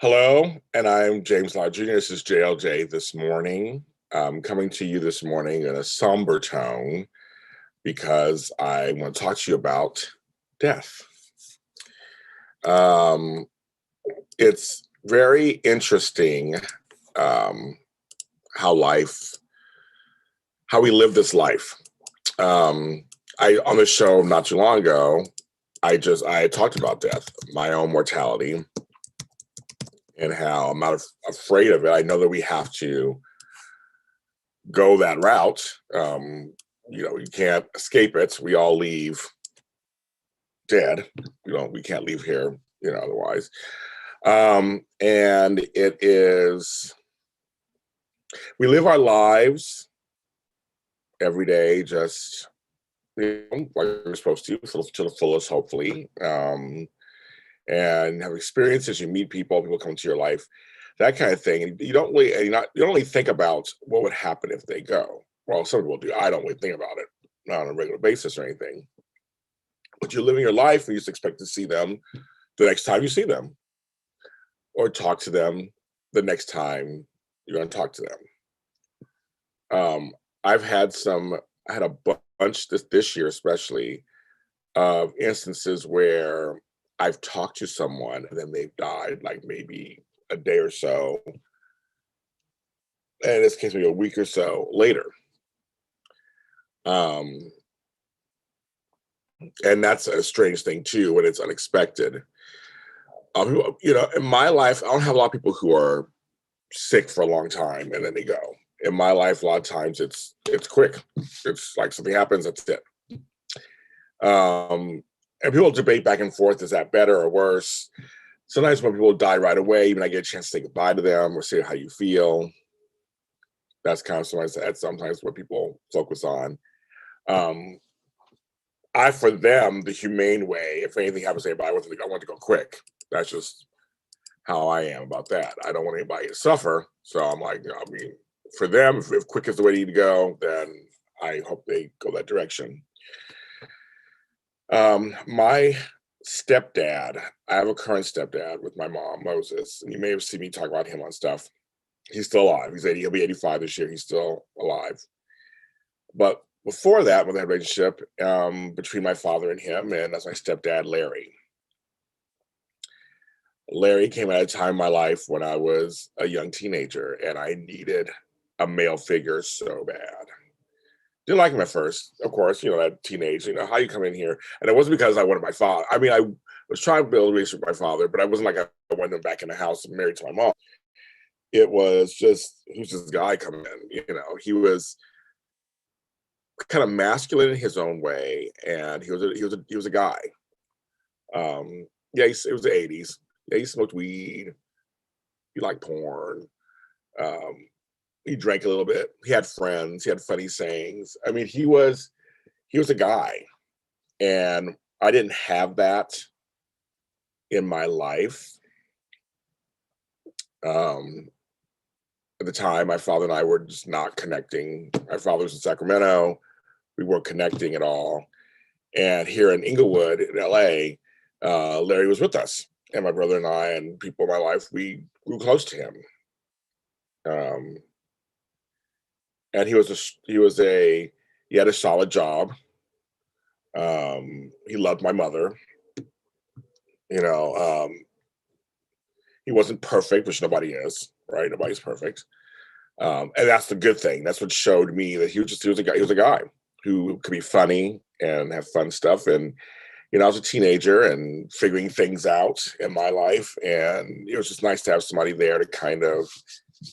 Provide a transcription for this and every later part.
Hello, and I'm James Lott Jr. This is JLJ this morning. I'm coming to you this morning in a somber tone because I want to talk to you about death. Um, it's very interesting um, how how we live this life. On the show not too long ago, I talked about death, my own mortality, and how I'm not afraid of it. I know that we have to go that route. You can't escape it. We all leave dead. We can't leave here, otherwise. And it is, we live our lives every day just like we're supposed to the fullest, hopefully. And have experiences. You meet people come into your life, that kind of thing. And you don't really think about what would happen if they go. Well, some people do. I don't really think about it, not on a regular basis or anything. But you're living your life and you just expect to see them the next time you see them, or talk to them the next time you're going to talk to them. I've had I had a bunch this year, especially, of instances where I've talked to someone and then they've died, like maybe a day or so, and in this case, maybe a week or so later. Um, and that's a strange thing too when it's unexpected. In my life, I don't have a lot of people who are sick for a long time and then they go. In my life, a lot of times it's quick. It's like something happens, that's it. And people debate back and forth, is that better or worse? Sometimes when people die right away, even I get a chance to say goodbye to them or say how you feel. That's kind of sometimes what people focus on. For them, the humane way, if anything happens to anybody, I want to go quick. That's just how I am about that. I don't want anybody to suffer. So I'm like, for them, if quick is the way to go, then I hope they go that direction. My stepdad, I have a current stepdad with my mom, Moses, and you may have seen me talk about him on stuff. He's still alive. He's 80, he'll be 85 this year. He's still alive. But before that, with that relationship between my father and him, and that's my stepdad, Larry. Larry came at a time in my life when I was a young teenager and I needed a male figure so bad. Didn't like him at first, of course, that teenage, how you come in here. And it wasn't because I wanted my father. I mean, I was trying to build a relationship with my father, but I wasn't like I wanted him back in the house and married to my mom. It was just, who's this guy coming in? He was kind of masculine in his own way. And he was a guy. Yeah, it was the 80s. Yeah, he smoked weed. He liked porn. He drank a little bit. He had friends. He had funny sayings. I mean, he was a guy, and I didn't have that in my life. At the time, my father and I were just not connecting. My father was in Sacramento. We weren't connecting at all. And here in Inglewood, in LA, Larry was with us, and my brother and I and people in my life, we grew close to him. And he had a solid job. He loved my mother. He wasn't perfect, which nobody is, right? Nobody's perfect. And that's the good thing. That's what showed me that he was a guy. He was a guy who could be funny and have fun stuff. And I was a teenager and figuring things out in my life, and it was just nice to have somebody there to kind of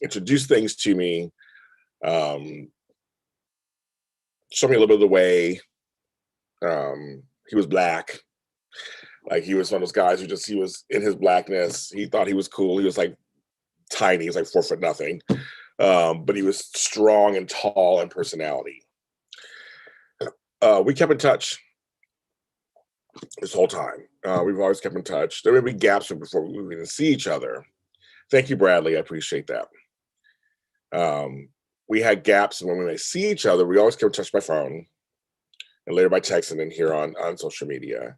introduce things to me. Show me a little bit of the way. He was black. Like, he was one of those guys he was in his blackness. He thought he was cool. He was like tiny. He was like 4 foot nothing. But he was strong and tall in personality. We kept in touch this whole time. We've always kept in touch. There would be gaps before we would even see each other. Thank you, Bradley. I appreciate that. We had gaps, and when we see each other, we always kept in touch by phone and later by text and then here on social media.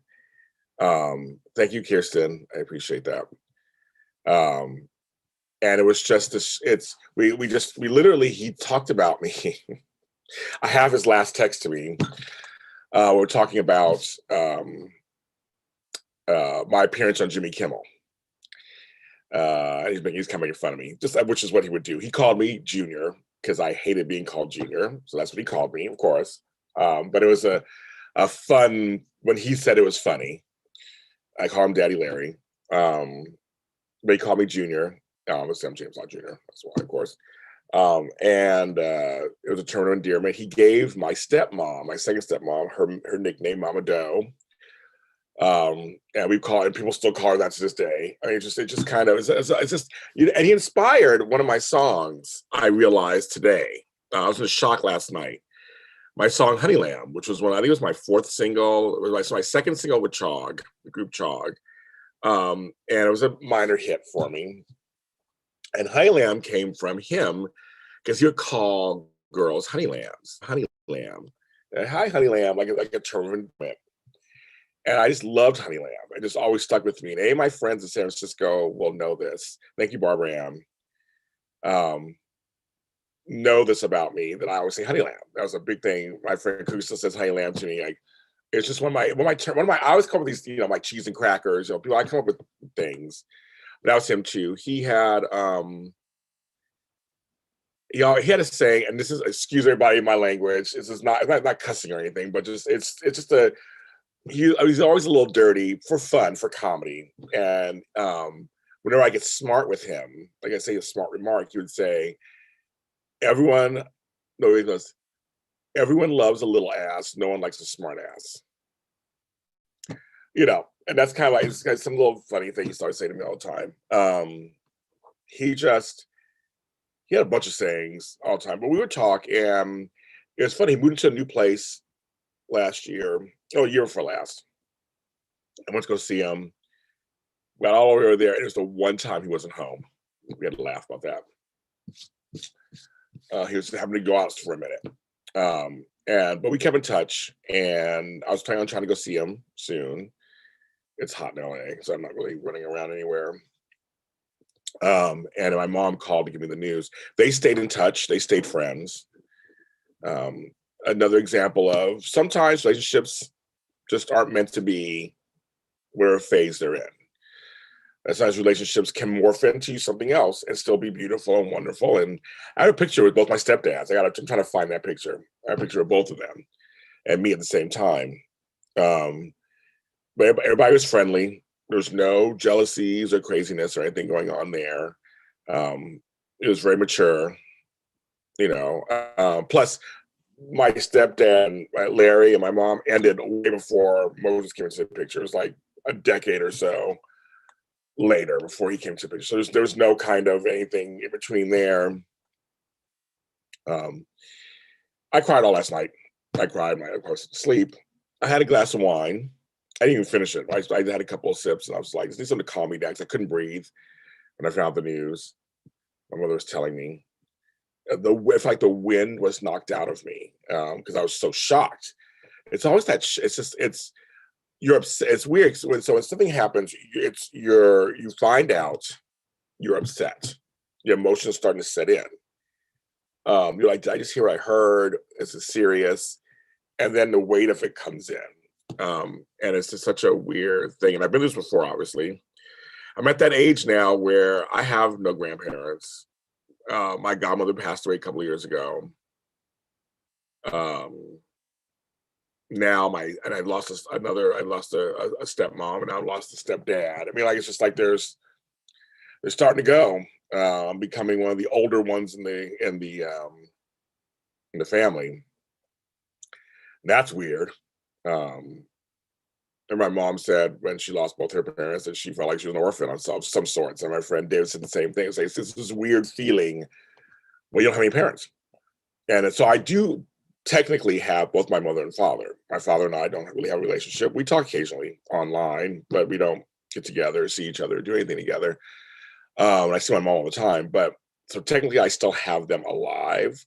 Thank you, Kirsten. I appreciate that. Um, and it was just this. We literally he talked about me. I have his last text to me. We're talking about my appearance on Jimmy Kimmel. He's kind of making fun of me, just which is what he would do. He called me Junior because I hated being called Junior, so that's what he called me, of course. But it was a fun when he said it was funny. I call him Daddy Larry. They call me Junior. I'm James, not Junior. That's why, of course. And it was a term of endearment. He gave my stepmom, my second stepmom, her nickname Mama Doe. And we call it, people still call her that to this day. I mean, it just kind of, it's just, and he inspired one of my songs. I realized today, I was in shock last night. My song Honey Lamb, which was I think it was my fourth single. It was my second single with Chog, the group Chog. And it was a minor hit for me. And Honey Lamb came from him because he would call girls honey lambs, honey lamb. Hi, honey lamb, like a term of endearment. And I just loved Honey Lamb. It just always stuck with me. And any of my friends in San Francisco will know this. Thank you, Barbara Ann. Know this about me, that I always say Honey Lamb. That was a big thing. My friend Kusa says Honey Lamb to me. Like, it's just one of my I always come up with these, like cheese and crackers. People, I come up with things. But that was him too. He had he had a saying, and this is, excuse everybody in my language. This is not cussing or anything, but just it's just he's always a little dirty for fun, for comedy. And whenever I get smart with him, like I say a smart remark, he would say, everyone loves a little ass, no one likes a smart ass. And that's kind of like, it's got some little funny thing he started saying to me all the time. He had a bunch of sayings all the time, but we would talk, and it was funny. He moved into a new place last year, a year before last. I went to go see him. Got all over there, and it was the one time he wasn't home. We had to laugh about that. He was having to go out for a minute. But we kept in touch, and I was planning on trying to go see him soon. It's hot in LA, so I'm not really running around anywhere. And my mom called to give me the news. They stayed in touch. They stayed friends. Another example of sometimes relationships just aren't meant to be whatever phase they're in. Sometimes relationships can morph into something else and still be beautiful and wonderful. And I have a picture with both my stepdads. I'm trying to find that picture. I have a picture of both of them and me at the same time. But everybody was friendly. There's no jealousies or craziness or anything going on there. It was very mature, plus my stepdad, Larry, and my mom ended way before Moses came into the picture. It was like a decade or so later before he came to the picture. So there's no kind of anything in between there. I cried all last night. I cried when I was asleep. I had a glass of wine. I didn't even finish it. I had a couple of sips, and I was like, "This needs something to calm me down," because I couldn't breathe when I found the news. My mother was telling me it's like the wind was knocked out of me because I was so shocked. It's always that. You're upset. It's weird. So when something happens, you find out you're upset. Your emotions starting to set in. You're like, did I just hear what I heard? Is it serious? And then the weight of it comes in. And it's just such a weird thing. And I've been through this before, obviously. I'm at that age now where I have no grandparents. My godmother passed away a couple of years ago. Now I lost a stepmom, and I lost a stepdad. I mean, like, it's just like they're starting to go. I'm becoming one of the older ones in the family. That's weird. And my mom said when she lost both her parents that she felt like she was an orphan of some sorts. And my friend David said the same thing. So it's this weird feeling when you don't have any parents. And so I do technically have both my mother and father. My father and I don't really have a relationship. We talk occasionally online, but we don't get together, see each other, do anything together. I see my mom all the time, but so technically I still have them alive.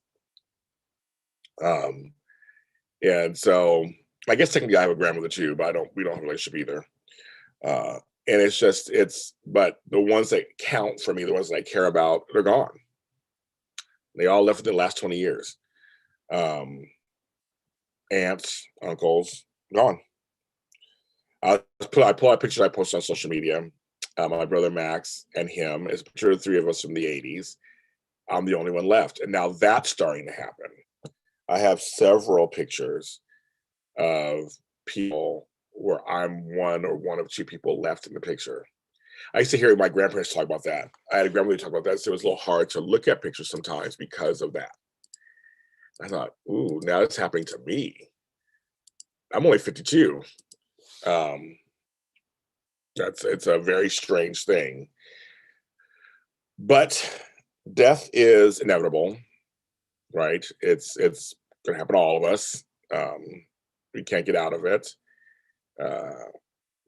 And so I guess technically I have a grandmother too, but we don't have a relationship either. And it's just, but the ones that count for me, the ones that I care about, they're gone. They all left within the last 20 years. Um, Aunts, uncles, gone. I pull out pictures I post on social media. My brother Max and him. It's a picture of the three of us from the 80s. I'm the only one left. And now that's starting to happen. I have several pictures of people where I'm one of two people left in the picture. I used to hear my grandparents talk about that. I had a grandmother talk about that. So it was a little hard to look at pictures sometimes because of that. I thought, ooh, now it's happening to me. I'm only 52. Um, it's a very strange thing. But death is inevitable, right? It's gonna happen to all of us. We can't get out of it. Uh,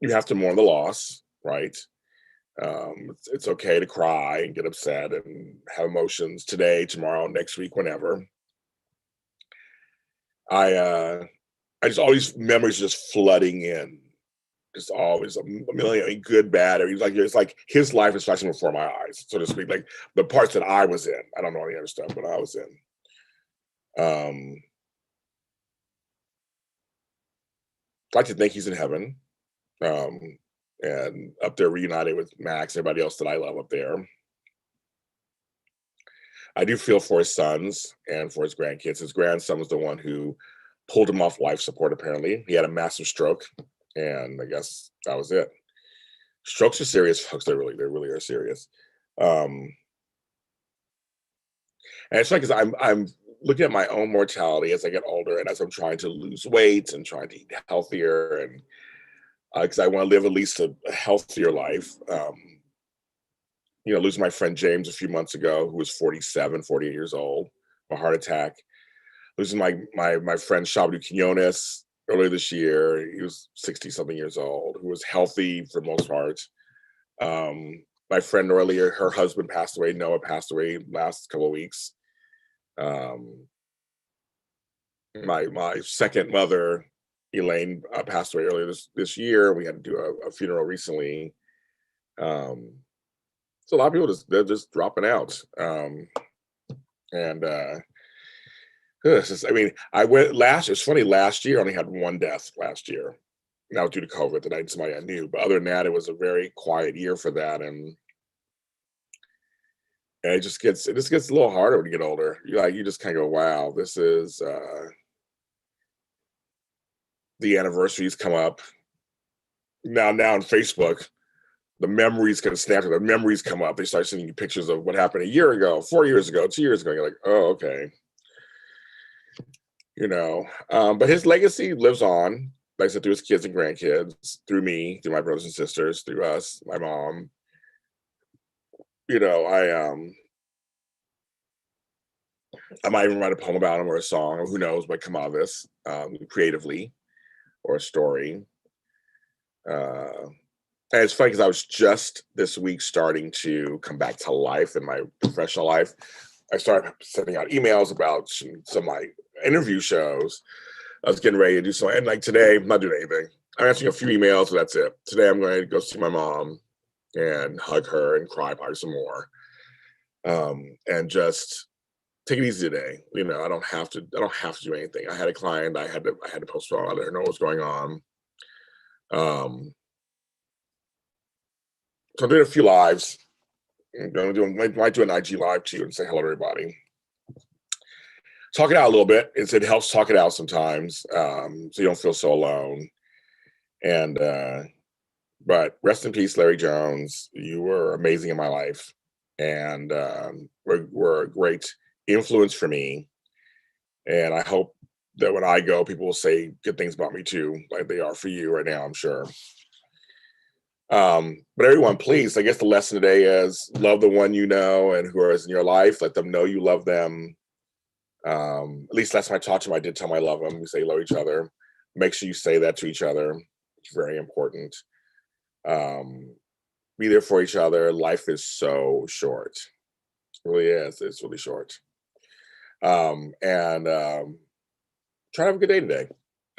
you have to mourn the loss, right? It's okay to cry and get upset and have emotions today, tomorrow, next week, whenever. I I just all these memories just flooding in, just always a million, I mean, good, bad. I mean, it's like his life is flashing before my eyes, so to speak. Like the parts that I was in. I don't know any other stuff, but I was in. Um, I like to think he's in heaven, um, and up there reunited with Max, everybody else that I love up there. I do feel for his sons and for his grandkids. His grandson was the one who pulled him off life support. Apparently, he had a massive stroke, and I guess that was it. Strokes are serious, folks. They really are serious. Um, and it's like 'cause I'm looking at my own mortality as I get older, and as I'm trying to lose weight and trying to eat healthier, and because I want to live at least a healthier life. Losing my friend James a few months ago, who was 47, 48 years old, a heart attack. Losing my friend Shabdu Quinones earlier this year. He was 60 something years old, who was healthy for the most part. My friend earlier, her husband passed away. Noah passed away last couple of weeks. Um, my second mother, Elaine, passed away earlier this year. We had to do a funeral recently. Um, so a lot of people they're just dropping out. And I mean, I went last. It's funny. Last year, I only had one death last year. And that was due to COVID. That I somebody I knew. But other than that, it was a very quiet year for that. And it just gets a little harder when you get older. You just kind of go, wow, this is the anniversaries come up now on Facebook. The memories kind of snap. The memories come up. They start sending you pictures of what happened a year ago, 4 years ago, 2 years ago. You're like, oh, okay. But his legacy lives on, like I said, through his kids and grandkids, through me, through my brothers and sisters, through us, my mom. I might even write a poem about him or a song, or who knows what come out of this, creatively, or a story. uh and it's funny because I was just this week starting to come back to life in my professional life. I started sending out emails about some of my interview shows. I was getting ready to do something. And like today, I'm not doing anything. I'm answering a few emails, but that's it. Today, I'm going to go see my mom and hug her and cry probably some more. And just take it easy today. I don't have to. I don't have to do anything. I had a client. I had to postpone. I didn't know what was going on. Um, so I'm doing a few lives. I'm going to might do an IG live too and say hello to everybody. Talk it out a little bit. It helps talk it out sometimes, so you don't feel so alone. And but rest in peace, Larry Jones. You were amazing in my life, and were a great influence for me. And I hope that when I go, people will say good things about me too, like they are for you right now, I'm sure. But everyone, please, I guess the lesson today is love the one you know and who is in your life. Let them know you love them. At least last time I talked to him, I did tell him I love him. We say love each other. Make sure you say that to each other. It's very important. Um, be there for each other. Life is so short. It really is. It's really short. And try to have a good day today.